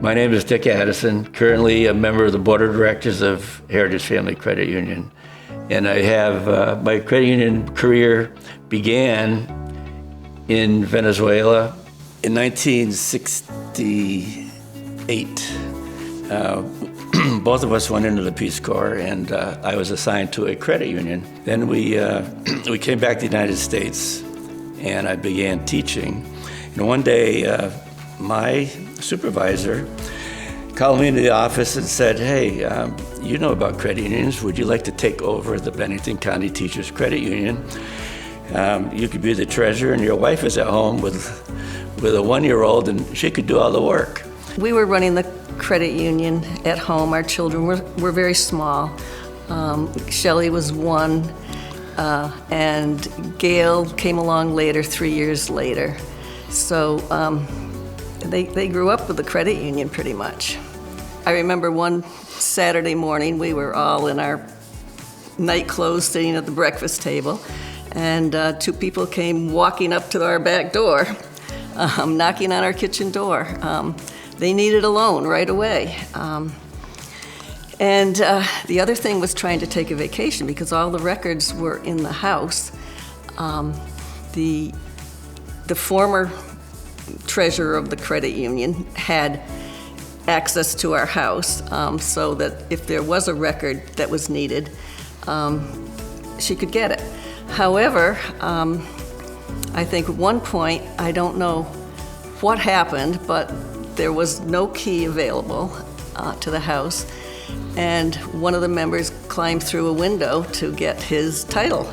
My name is Dick Addison, currently a member of the Board of Directors of Heritage Family Credit Union. And I have, my credit union career began in Venezuela in 1968. Both of us went into the Peace Corps, and I was assigned to a credit union. Then we came back to the United States, and I began teaching. And one day, my supervisor called me into the office and said, "Hey, you know about credit unions. Would you like to take over the Bennington County Teachers Credit Union? You could be the treasurer, and your wife is at home with a 1-year-old, and she could do all the work." We were running the credit union at home. Our children were very small. Shelley was 1, and Gail came along later, 3 years later. So they grew up with the credit union pretty much. I remember one Saturday morning, we were all in our night clothes sitting at the breakfast table, and 2 people came walking up to our back door, knocking on our kitchen door. They needed a loan right away. And the other thing was trying to take a vacation because all the records were in the house. The former treasurer of the credit union had access to our house, so that if there was a record that was needed, she could get it. However, I think at one point, I don't know what happened, but there was no key available to the house, and one of the members climbed through a window to get his title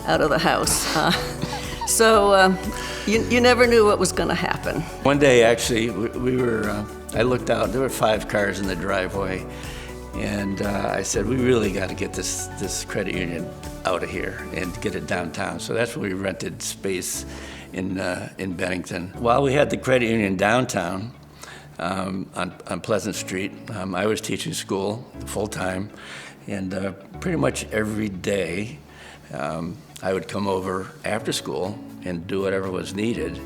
out of the house. So you never knew what was going to happen. One day, actually, I looked out, there were 5 cars in the driveway, and I said, we really got to get this credit union out of here and get it downtown. So that's when we rented space in Bennington. While we had the credit union downtown, on Pleasant Street, I was teaching school full-time, and pretty much every day I would come over after school and do whatever was needed,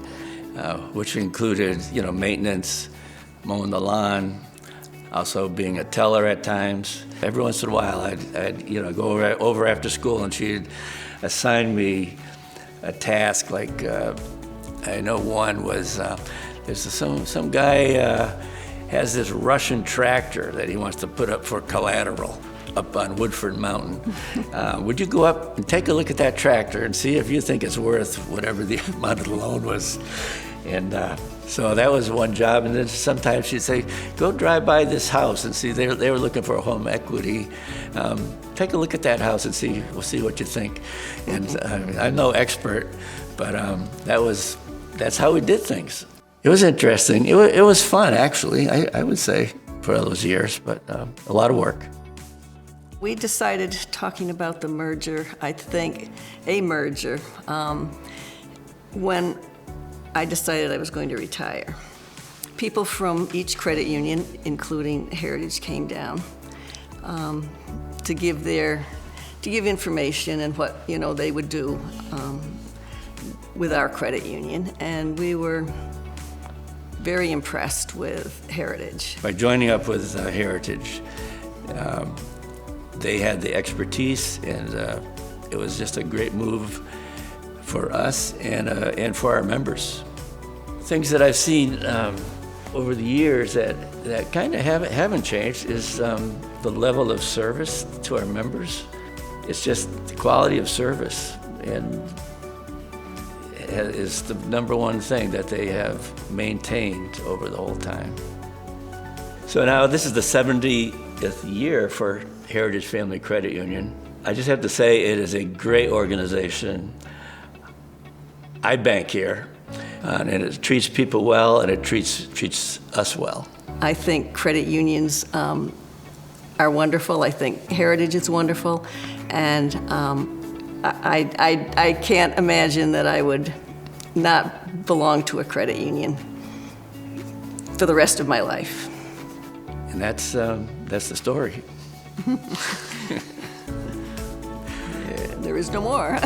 which included, maintenance, mowing the lawn, also being a teller at times. Every once in a while, I'd go over after school, and she'd assign me a task. Like I know one was there's some guy has this Russian tractor that he wants to put up for collateral up on Woodford Mountain. Would you go up and take a look at that tractor and see if you think it's worth whatever the amount of the loan was? And so that was one job. And then sometimes she'd say, go drive by this house and see, they were looking for a home equity. Take a look at that house and we'll see what you think. And I'm no expert, but that's how we did things. It was interesting. It was fun, actually, I would say, for all those years, but a lot of work. We decided, talking about the merger, I think a merger, when I decided I was going to retire. People from each credit union, including Heritage, came down to give information and what they would do with our credit union, and we were very impressed with Heritage. By joining up with Heritage, they had the expertise, and it was just a great move for us and for our members. Things that I've seen over the years that kind of haven't changed is the level of service to our members. It's just the quality of service, and is the #1 thing that they have maintained over the whole time. So now this is the 70th year for Heritage Family Credit Union. I just have to say it is a great organization. I bank here, and it treats people well, and it treats us well. I think credit unions are wonderful. I think Heritage is wonderful, and I can't imagine that I would not belong to a credit union for the rest of my life. And that's the story. There is no more.